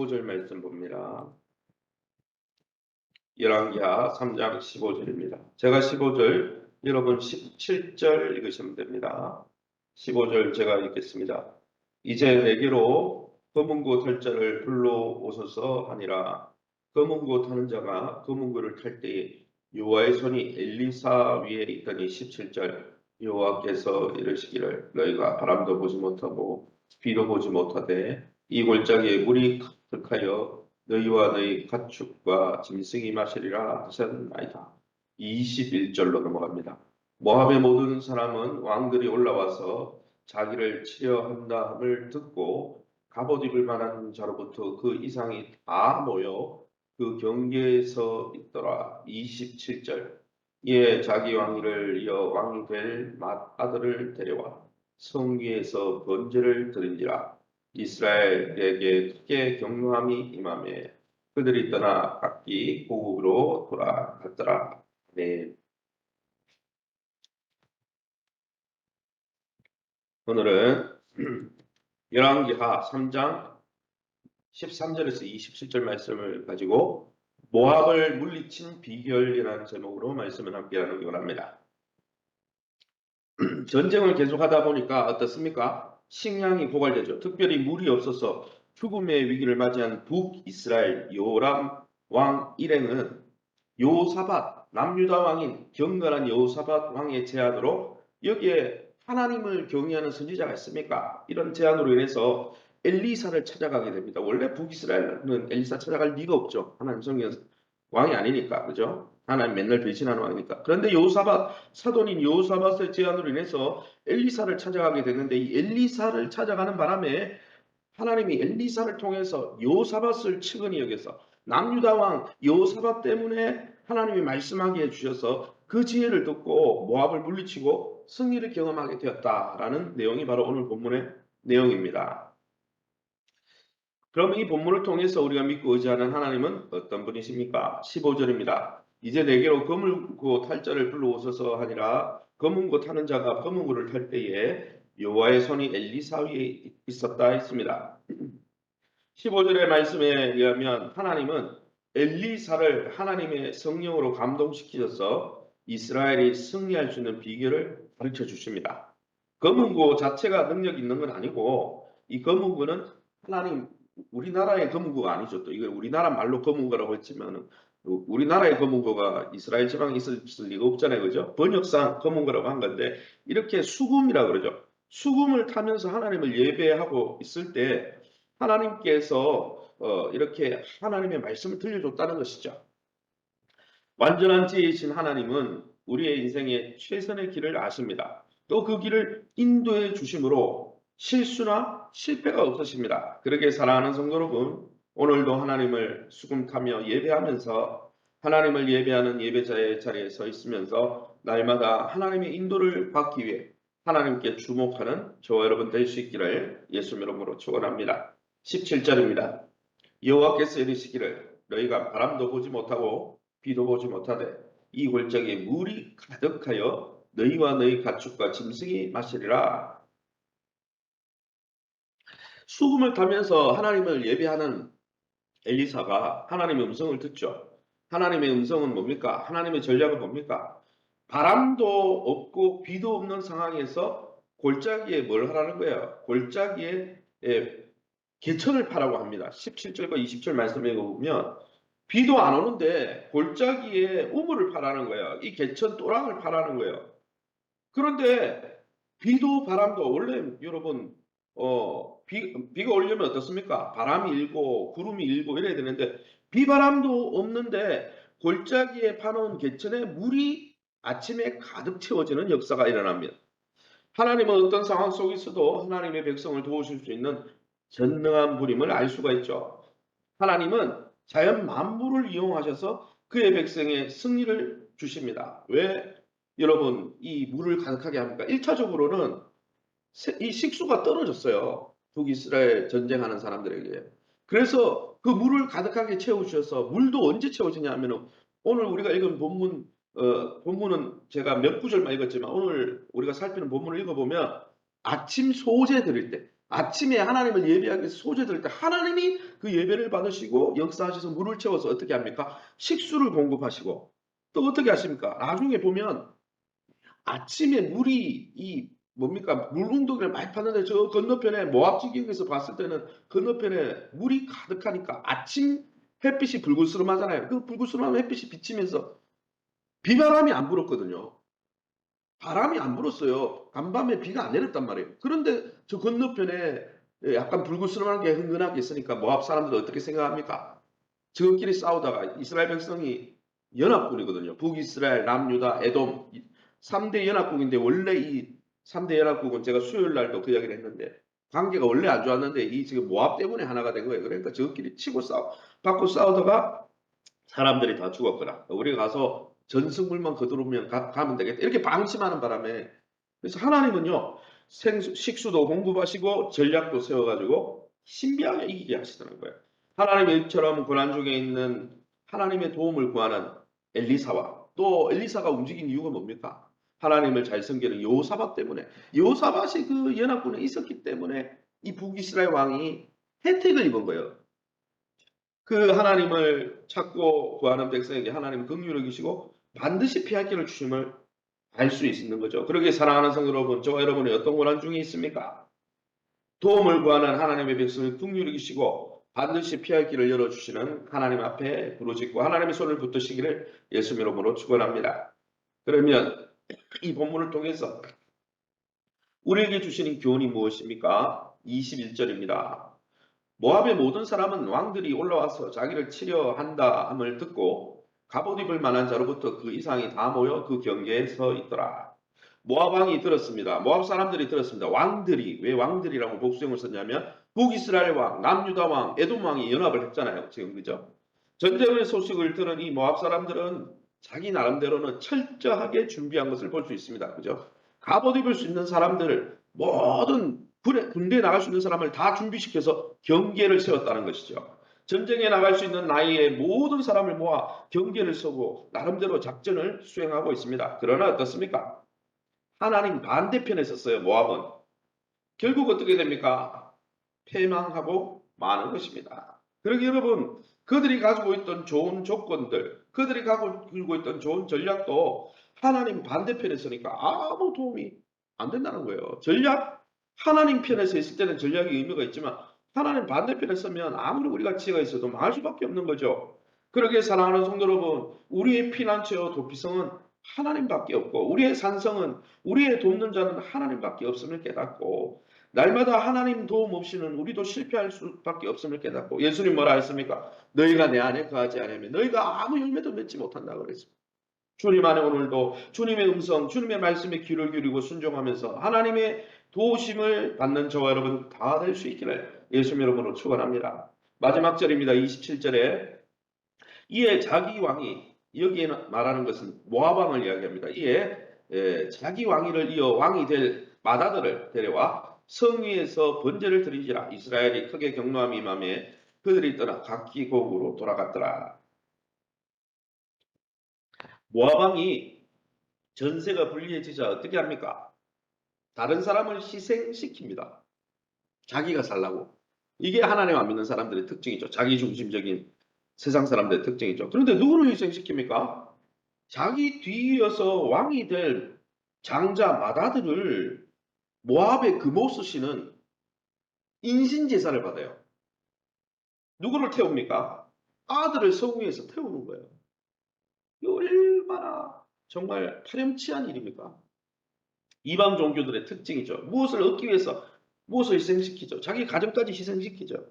15절 말씀 봅니다. 열왕기하 3장 15절입니다. 제가 15절, 여러분 17절 읽으시면 됩니다. 15절 제가 읽겠습니다. 이제 내게로 검은고 탈 자를 불러오소서 하니라. 검은고 타는 자가 검은고를 탈 때에 여호와의 손이 엘리사 위에 있더니 17절 여호와께서 이르시기를 너희가 바람도 보지 못하고 비도 보지 못하되 이 골짜기에 물이 가득하여 너희와 너희 가축과 짐승이 마시리라 하셨나이다. 21절로 넘어갑니다. 모압의 모든 사람은 왕들이 올라와서 자기를 치려 한다 함을 듣고 갑옷 입을 만한 자로부터 그 이상이 다 모여 그 경계에서 있더라. 27절 이에 자기 왕위를 이어 왕이 될 맏아들을 데려와 성위에서 번제를 드린지라. 이스라엘에게 크게 경노함이 임하매 그들이 떠나 각기 고국으로 돌아갔더라. 네. 오늘은 열왕기하 3장 13절에서 27절 말씀을 가지고 모압을 물리친 비결이라는 제목으로 말씀을 함께 나누기 원합니다. 전쟁을 계속하다 보니까 어떻습니까? 식량이 고갈되죠. 특별히 물이 없어서 죽음의 위기를 맞이한 북이스라엘 요람 왕 일행은 여호사밧 남유다 왕인 경건한 여호사밧 왕의 제안으로 여기에 하나님을 경외하는 선지자가 있습니까? 이런 제안으로 인해서 엘리사를 찾아가게 됩니다. 원래 북이스라엘은 엘리사 찾아갈 리가 없죠. 하나님 성경 왕이 아니니까, 그죠? 하나님 맨날 배신하는 왕이니까. 그런데 여호사밧 사돈인 여호사밧의 제안으로 인해서 엘리사를 찾아가게 됐는데 이 엘리사를 찾아가는 바람에 하나님이 엘리사를 통해서 여호사밧을 측은히 여겨서 남유다 왕 여호사밧 때문에 하나님이 말씀하게 해주셔서 그 지혜를 듣고 모압을 물리치고 승리를 경험하게 되었다라는 내용이 바로 오늘 본문의 내용입니다. 그럼 이 본문을 통해서 우리가 믿고 의지하는 하나님은 어떤 분이십니까? 15절입니다. 이제 내게로 검은고 탈 자를 불러오소서 하니라. 검은고 타는 자가 검은고를 탈 때에 여호와의 손이 엘리사 위에 있었다 했습니다. 15절의 말씀에 의하면 하나님은 엘리사를 하나님의 성령으로 감동시키셔서 이스라엘이 승리할 수 있는 비결을 가르쳐 주십니다. 검은고 자체가 능력 있는 건 아니고 이 검은고는 하나님 우리나라의 검은고가 아니죠. 또 이걸 우리나라 말로 검은고라고 했지만 우리나라의 검은고가 이스라엘 지방에 있을 리가 없잖아요. 그죠? 번역상 검은고라고 한 건데 이렇게 수금이라 그러죠. 수금을 타면서 하나님을 예배하고 있을 때 하나님께서 이렇게 하나님의 말씀을 들려줬다는 것이죠. 완전한 지혜이신 하나님은 우리의 인생의 최선의 길을 아십니다. 또 그 길을 인도해 주심으로 실수나 실패가 없으십니다. 그러게 사랑하는 성도 여러분, 오늘도 하나님을 수금타며 예배하면서 하나님을 예배하는 예배자의 자리에 서 있으면서 날마다 하나님의 인도를 받기 위해 하나님께 주목하는 저와 여러분 될 수 있기를 예수님 이름으로 축원합니다. 17절입니다. 여호와께서 이르시기를 너희가 바람도 보지 못하고 비도 보지 못하되 이 골짜기에 물이 가득하여 너희와 너희 가축과 짐승이 마시리라. 수금을 타면서 하나님을 예배하는 엘리사가 하나님의 음성을 듣죠. 하나님의 음성은 뭡니까? 하나님의 전략은 뭡니까? 바람도 없고 비도 없는 상황에서 골짜기에 뭘 하라는 거예요? 골짜기에 개천을 파라고 합니다. 17절과 20절 말씀에 보면 비도 안 오는데 골짜기에 우물을 파라는 거예요. 이 개천 또랑을 파라는 거예요. 그런데 비도 바람도 원래 여러분 비가 오려면 어떻습니까? 바람이 일고 구름이 일고 이래야 되는데 비바람도 없는데 골짜기에 파놓은 개천에 물이 아침에 가득 채워지는 역사가 일어납니다. 하나님은 어떤 상황 속에서도 하나님의 백성을 도우실 수 있는 전능한 분임을 알 수가 있죠. 하나님은 자연 만물을 이용하셔서 그의 백성의 승리를 주십니다. 왜 여러분 이 물을 가득하게 합니까? 1차적으로는 이 식수가 떨어졌어요. 북이스라엘 전쟁하는 사람들에게. 그래서 그 물을 가득하게 채우셔서 물도 언제 채워지냐 하면 오늘 우리가 읽은 본문은 제가 몇 구절만 읽었지만 오늘 우리가 살피는 본문을 읽어보면 아침 소제 드릴 때 아침에 하나님을 예배하기 위해서 소재 들을 때 하나님이 그 예배를 받으시고 역사하셔서 물을 채워서 어떻게 합니까? 식수를 공급하시고 또 어떻게 하십니까? 나중에 보면 아침에 물이 이 뭡니까? 물 운동을 많이 파는데 저 건너편에 모압 지경에서 봤을 때는 건너편에 물이 가득하니까 아침 햇빛이 불그스름하잖아요. 그 불그스름한 햇빛이 비치면서 비바람이 안 불었거든요. 바람이 안 불었어요. 간밤에 비가 안 내렸단 말이에요. 그런데 저 건너편에 약간 불그스름한 게 흥건하게 있으니까 모압 사람들은 어떻게 생각합니까? 저끼리 싸우다가 이스라엘 백성이 연합군이거든요. 북이스라엘, 남유다, 에돔 3대 연합국인데 원래 이 3대 연합국은 제가 수요일 날도 그 이야기를 했는데 관계가 원래 안 좋았는데 이 지금 모압 때문에 하나가 된 거예요. 그러니까 저끼리 치고 받고 싸우다가 사람들이 다 죽었거나 우리가 가서 전승물만 거두면 가면 되겠다. 이렇게 방심하는 바람에 그래서 하나님은요 식수도 공급하시고 전략도 세워가지고 신비하게 이기게 하시더라는 거예요. 하나님의 입처럼 고난 중에 있는 하나님의 도움을 구하는 엘리사와 또 엘리사가 움직인 이유가 뭡니까? 하나님을 잘 섬기는 여호사밧 때문에 여호사밧이 그 연합군에 있었기 때문에 이 북이스라엘 왕이 혜택을 입은 거예요. 그 하나님을 찾고 구하는 백성에게 하나님 긍휼을 여기시고 반드시 피할 길을 주심을 알 수 있는 거죠. 그러기에 사랑하는 성도 여러분, 저와 여러분이 어떤 고난 중에 있습니까? 도움을 구하는 하나님의 백성을 긍휼히 여기시고 반드시 피할 길을 열어주시는 하나님 앞에 부르짖고 하나님의 손을 붙드시기를 예수 이름으로 축원합니다. 그러면 이 본문을 통해서 우리에게 주시는 교훈이 무엇입니까? 21절입니다. 모압의 모든 사람은 왕들이 올라와서 자기를 치려 한다 함을 듣고 갑옷 입을 만한 자로부터 그 이상이 다 모여 그 경계에 서 있더라. 모압 왕이 들었습니다. 모압 사람들이 들었습니다. 왕들이 왜 왕들이라고 복수형을 썼냐면 북이스라엘 왕, 남유다 왕, 에돔 왕이 연합을 했잖아요. 지금 그죠? 전쟁의 소식을 들은 이 모압 사람들은 자기 나름대로는 철저하게 준비한 것을 볼 수 있습니다. 그죠? 갑옷 입을 수 있는 사람들 모든 군대에 나갈 수 있는 사람을 다 준비시켜서 경계를 세웠다는 것이죠. 전쟁에 나갈 수 있는 나이에 모든 사람을 모아 경계를 서고 나름대로 작전을 수행하고 있습니다. 그러나 어떻습니까? 하나님 반대편에 섰어요. 모압은. 결국 어떻게 됩니까? 패망하고 마는 것입니다. 그러기 여러분 그들이 가지고 있던 좋은 조건들 그들이 가지고 있던 좋은 전략도 하나님 반대편에 서니까 아무 도움이 안 된다는 거예요. 전략 하나님 편에 서 있을 때는 전략의 의미가 있지만 하나님 반대편에 서면 아무리 우리가 지혜가 있어도 망할 수밖에 없는 거죠. 그러기에 사랑하는 성도 여러분 우리의 피난처 도피성은 하나님밖에 없고 우리의 산성은 우리의 돕는 자는 하나님밖에 없음을 깨닫고 날마다 하나님 도움 없이는 우리도 실패할 수밖에 없음을 깨닫고 예수님 뭐라 했습니까? 너희가 내 안에 거하지 않으면 너희가 아무 열매도 맺지 못한다 그랬습니다. 주님 안에 오늘도 주님의 음성, 주님의 말씀에 귀를 기울이고 순종하면서 하나님의 도우심을 받는 저와 여러분 다 될 수 있기를 예수님 이름으로 축원합니다. 마지막 절입니다. 27절에 이에 자기 왕이 여기에 말하는 것은 모압 왕을 이야기합니다. 이에 자기 왕위를 이어 왕이 될 마다들을 데려와 성 위에서 번제를 드리지라. 이스라엘이 크게 경노함이 임하매 그들이 떠나 각기 고국으로 돌아갔더라. 모압 왕이 전세가 불리해지자 어떻게 합니까? 다른 사람을 희생시킵니다. 자기가 살라고. 이게 하나님 안 믿는 사람들의 특징이죠. 자기중심적인 세상 사람들의 특징이죠. 그런데 누구를 희생시킵니까? 자기 뒤이어서 왕이 될 장자 마다들을 모압의 그모스 씨는 인신제사를 받아요. 누구를 태웁니까? 아들을 성 위에서 태우는 거예요. 얼마나 정말 파렴치한 일입니까? 이방 종교들의 특징이죠. 무엇을 얻기 위해서 무엇을 희생시키죠. 자기 가정까지 희생시키죠.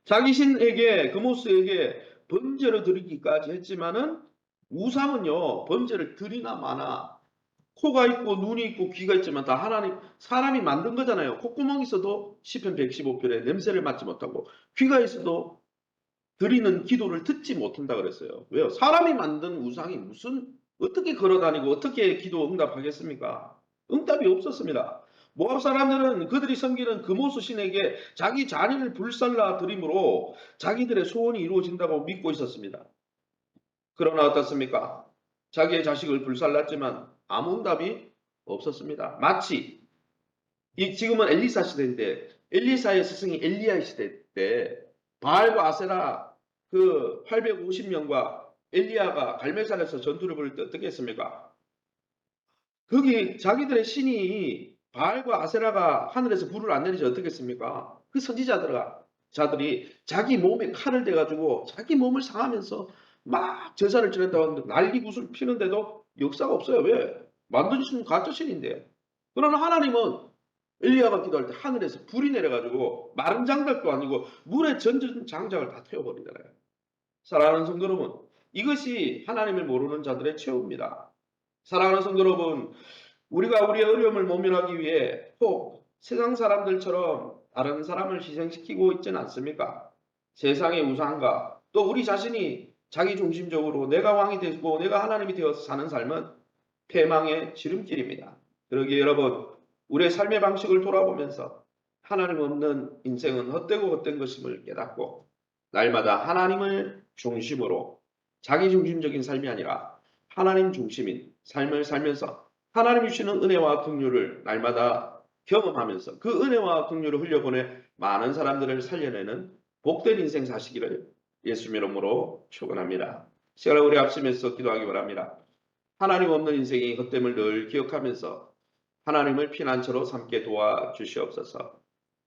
자기 신에게 그모스에게 번제를 드리기까지 했지만은 우상은요 번제를 드리나 마나 코가 있고 눈이 있고 귀가 있지만 다 하나님 사람이 만든 거잖아요. 콧구멍이 있어도 시편 115편에 냄새를 맡지 못하고 귀가 있어도 드리는 기도를 듣지 못한다 그랬어요. 왜요? 사람이 만든 우상이 무슨 어떻게 걸어다니고 어떻게 기도 응답하겠습니까? 응답이 없었습니다. 모압 사람들은 그들이 섬기는 그모스 신에게 자기 자녀를 불살라 드림으로 자기들의 소원이 이루어진다고 믿고 있었습니다. 그러나 어떻습니까? 자기의 자식을 불살랐지만 아무 응답이 없었습니다. 마치 지금은 엘리사 시대인데 엘리사의 스승이 엘리야 시대 때 바알과 아세라 그 850명과 엘리야가 갈멜산에서 전투를 벌일 때 어떻게 했습니까? 거기 자기들의 신이 바알과 아세라가 하늘에서 불을 안 내리지 어떻게 했습니까? 그 자들이 자기 몸에 칼을 대가지고 자기 몸을 상하면서 막 제사를 지냈다고 하는데 난리 구슬 피는데도 역사가 없어요. 왜? 만드신 가짜 신인데. 그러나 하나님은 엘리야가 기도할 때 하늘에서 불이 내려가지고 마른 장작도 아니고 물에 젖은 장작을 다 태워버리잖아요. 사랑하는 성도 여러분, 이것이 하나님을 모르는 자들의 최후입니다. 사랑하는 성도 여러분, 우리가 우리의 어려움을 모면하기 위해 혹 세상 사람들처럼 다른 사람을 희생시키고 있지는 않습니까? 세상의 우상과 또 우리 자신이 자기 중심적으로 내가 왕이 되고 내가 하나님이 되어서 사는 삶은 패망의 지름길입니다. 그러기에 여러분, 우리의 삶의 방식을 돌아보면서 하나님 없는 인생은 헛되고 헛된 것임을 깨닫고 날마다 하나님을 중심으로 자기 중심적인 삶이 아니라 하나님 중심인 삶을 살면서 하나님이 주시는 은혜와 긍휼을 날마다 경험하면서 그 은혜와 긍휼을 흘려보내 많은 사람들을 살려내는 복된 인생 사시기를 예수님 이름으로 축원합니다. 시간을 우리 합심해서 기도하기 바랍니다. 하나님 없는 인생이 헛됨을 늘 기억하면서 하나님을 피난처로 삼게 도와주시옵소서.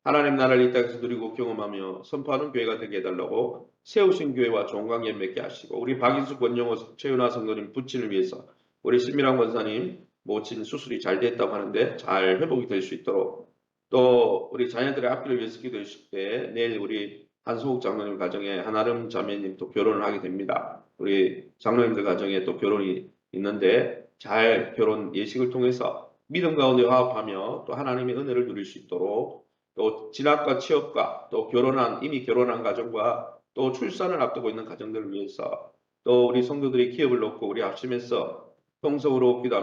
하나님 나라를 이 땅에서 누리고 경험하며 선포하는 교회가 되게 해달라고 세우신 교회와 좋은 관계 맺게 하시고 우리 박인수 권영호 최윤아 성도님 부친을 위해서 우리 신미랑 권사님 모친 수술이 잘 됐다고 하는데 잘 회복이 될 수 있도록 또 우리 자녀들의 앞길을 위해서 기도해 주실 때 내일 우리 한소욱 장로님 가정에 한아름 자매님 또 결혼을 하게 됩니다. 우리 장로님들 가정에 또 결혼이 있는데 잘 결혼 예식을 통해서 믿음 가운데 화합하며 또 하나님의 은혜를 누릴 수 있도록 또 진학과 취업과 또 이미 결혼한 가정과 또 출산을 앞두고 있는 가정들을 위해서 또 우리 성도들이 기업을 놓고 우리 합심해서 통성으로 기도합니다.